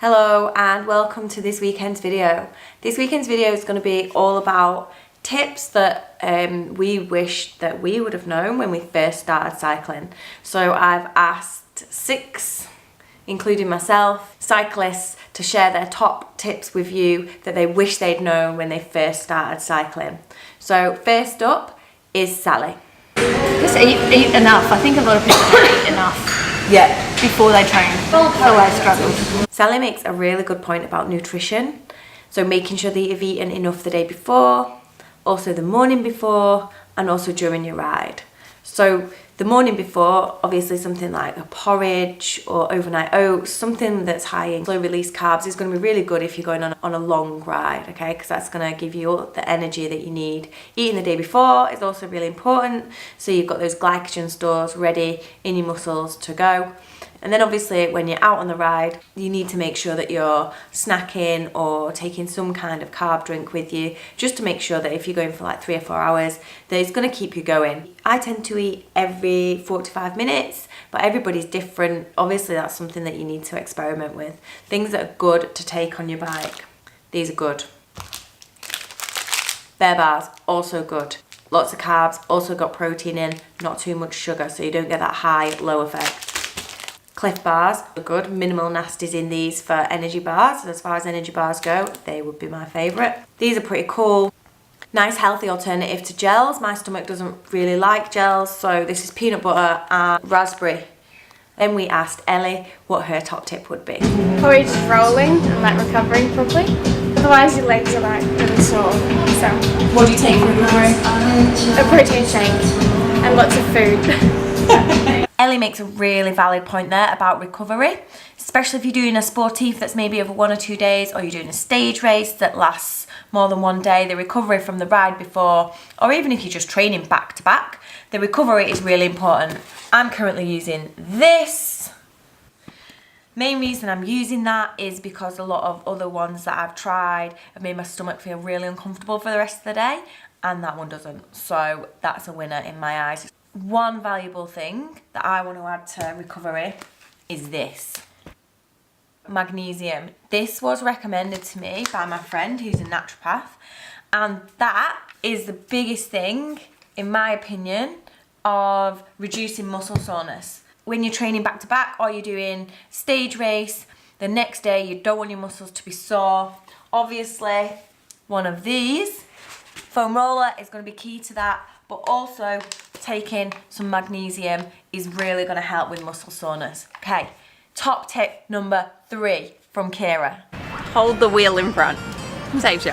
Hello and welcome to this weekend's video. This weekend's video is going to be all about tips that we wish that we would have known when we first started cycling. So I've asked 6, including myself, cyclists to share their top tips with you that they wish they'd known when they first started cycling. So first up is Selle. Just eat enough. I think a lot of people don't eat enough. Yeah. Before they train. So I struggled. Selle makes a really good point about nutrition. So making sure that you've eaten enough the day before, also the morning before, and also during your ride. So the morning before, obviously something like a porridge or overnight oats, something that's high in slow release carbs is going to be really good if you're going on a long ride, okay? Because that's going to give you all the energy that you need. Eating the day before is also really important, so you've got those glycogen stores ready in your muscles to go. And then obviously when you're out on the ride, you need to make sure that you're snacking or taking some kind of carb drink with you, just to make sure that if you're going for like 3 or 4 hours, that it's going to keep you going. I tend to eat every 45 minutes, but everybody's different. Obviously that's something that you need to experiment with. Things that are good to take on your bike. These are good. Bear bars, also good. Lots of carbs, also got protein in, not too much sugar, so you don't get that high, low effect. Cliff bars are good, minimal nasties in these for energy bars. As far as energy bars go, they would be my favourite. These are pretty cool. Nice healthy alternative to gels. My stomach doesn't really like gels, so this is peanut butter and raspberry. Then we asked Ellie what her top tip would be. Probably just rolling and like recovering properly. Otherwise your legs are like really sore. So What do you take for recovery? a protein shake and lots of food. Ellie makes a really valid point there about recovery, especially if you're doing a sportive that's maybe over 1 or 2 days, or you're doing a stage race that lasts more than 1 day. The recovery from the ride before, or even if you're just training back to back, the recovery is really important. I'm currently using this. Main reason I'm using that is because a lot of other ones that I've tried have made my stomach feel really uncomfortable for the rest of the day, and that one doesn't. So that's a winner in my eyes. One valuable thing that I want to add to recovery is this. Magnesium. This was recommended to me by my friend who's a naturopath, and that is the biggest thing, in my opinion, of reducing muscle soreness. When you're training back to back or you're doing stage race, the next day you don't want your muscles to be sore. Obviously, one of these, foam roller, is going to be key to that, but also taking some magnesium is really going to help with muscle soreness. Okay, top tip number 3 from Kira. Hold the wheel in front. Saves you.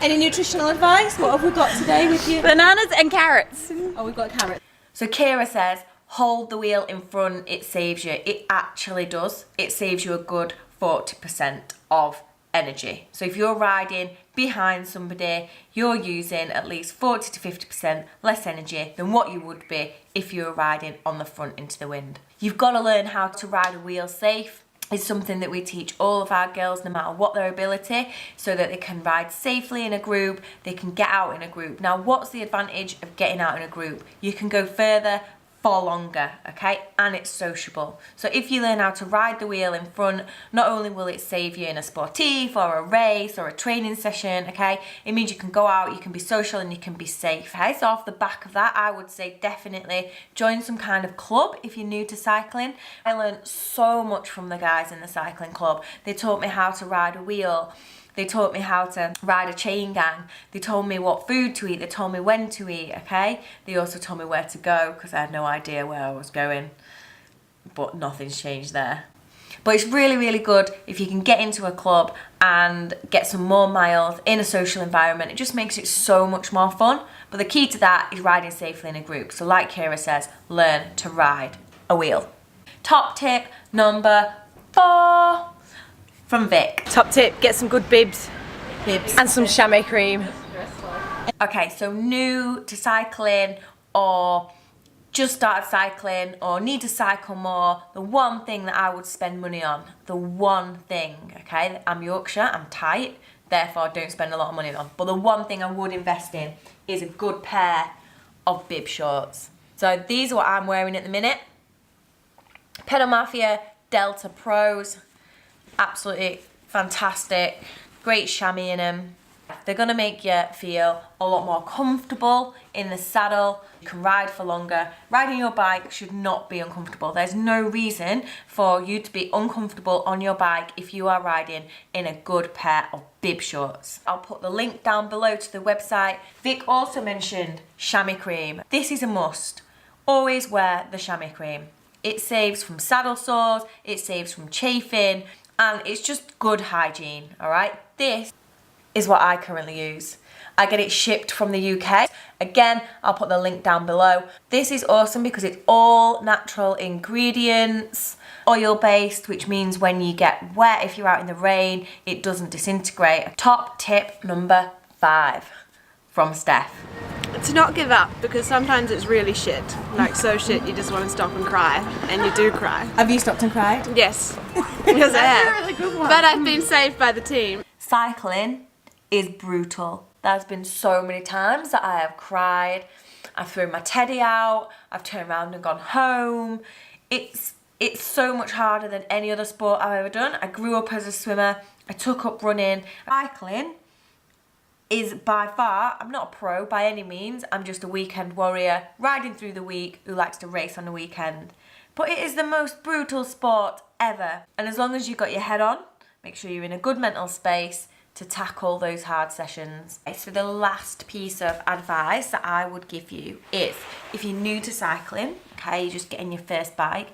Any nutritional advice? What have we got today with you? Bananas and carrots. Oh, we've got carrots. So Kira says, hold the wheel in front, it saves you. It actually does. It saves you a good 40% of energy. So if you're riding behind somebody, you're using at least 40 to 50% less energy than what you would be if you were riding on the front into the wind. You've got to learn how to ride a wheel safe. It's something that we teach all of our girls, no matter what their ability, so that they can ride safely in a group, they can get out in a group. Now, what's the advantage of getting out in a group? You can go further for longer, okay, and it's sociable. So if you learn how to ride the wheel in front, not only will it save you in a sportive or a race or a training session, okay, it means you can go out, you can be social, and you can be safe. Okay, so off the back of that, I would say definitely join some kind of club if you're new to cycling. I learned so much from the guys in the cycling club. They taught me how to ride a wheel. They taught me how to ride a chain gang. They told me what food to eat. They told me when to eat, okay? They also told me where to go because I had no idea where I was going. But nothing's changed there. But it's really, really good if you can get into a club and get some more miles in a social environment. It just makes it so much more fun. But the key to that is riding safely in a group. So like Kira says, learn to ride a wheel. Top tip number 4. From Vic. Top tip, get some good bibs. And some chamois cream. Okay, so new to cycling or just started cycling or need to cycle more, the one thing that I would spend money on, the one thing, okay, I'm Yorkshire, I'm tight, therefore don't spend a lot of money on, but the one thing I would invest in is a good pair of bib shorts. So these are what I'm wearing at the minute. Pedal Mafia Delta Pros, absolutely fantastic, great chamois in them. They're gonna make you feel a lot more comfortable in the saddle. You can ride for longer. Riding your bike should not be uncomfortable. There's no reason for you to be uncomfortable on your bike if you are riding in a good pair of bib shorts. I'll put the link down below to the website. Vic also mentioned chamois cream. This is a must. Always wear the chamois cream. It saves from saddle sores, it saves from chafing, and it's just good hygiene, all right? This is what I currently use. I get it shipped from the UK. Again, I'll put the link down below. This is awesome because it's all natural ingredients, oil-based, which means when you get wet, if you're out in the rain, it doesn't disintegrate. Top tip number 5 from Steph. To not give up, because sometimes it's really shit. Like so shit you just want to stop and cry, and you do cry. Have you stopped and cried? Yes. Yes, I have. Really good one. But I've been saved by the team. Cycling is brutal. There's been so many times that I have cried. I've thrown my teddy out. I've turned around and gone home. It's so much harder than any other sport I've ever done. I grew up as a swimmer. I took up running. Cycling is by far, I'm not a pro by any means. I'm just a weekend warrior riding through the week who likes to race on the weekend. But it is the most brutal sport ever. And as long as you've got your head on, make sure you're in a good mental space to tackle those hard sessions. So the last piece of advice that I would give you is, if you're new to cycling, okay, you're just getting your first bike,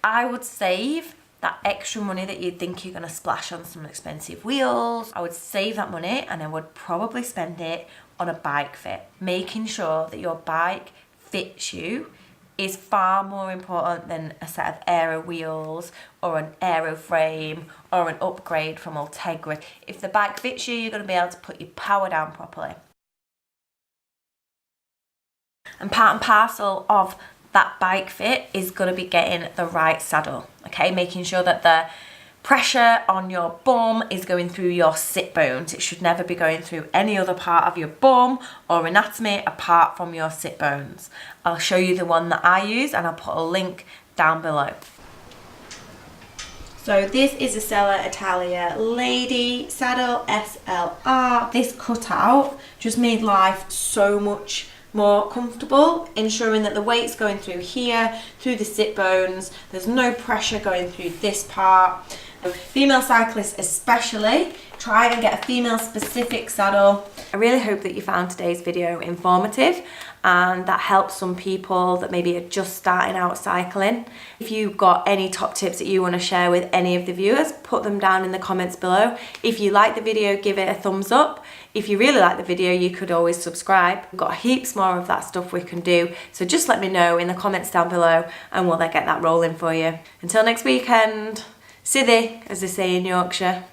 I would save that extra money that you think you're gonna splash on some expensive wheels. I would save that money and I would probably spend it on a bike fit. Making sure that your bike fits you is far more important than a set of aero wheels or an aero frame or an upgrade from Ultegra. If the bike fits you, you're going to be able to put your power down properly. And part and parcel of that bike fit is going to be getting the right saddle, okay? Making sure that the pressure on your bum is going through your sit bones. It should never be going through any other part of your bum or anatomy apart from your sit bones. I'll show you the one that I use and I'll put a link down below. So this is a Selle Italia Lady Saddle SLR. This cutout just made life so much more comfortable, ensuring that the weight's going through here, through the sit bones. There's no pressure going through this part. Female cyclists especially, try and get a female specific saddle. I really hope that you found today's video informative and that helps some people that maybe are just starting out cycling. If you've got any top tips that you want to share with any of the viewers, put them down in the comments below. If you like the video, give it a thumbs up. If you really like the video, you could always subscribe. We've got heaps more of that stuff we can do, so just let me know in the comments down below and we'll get that rolling for you. Until next weekend, Sithy, as they say in Yorkshire.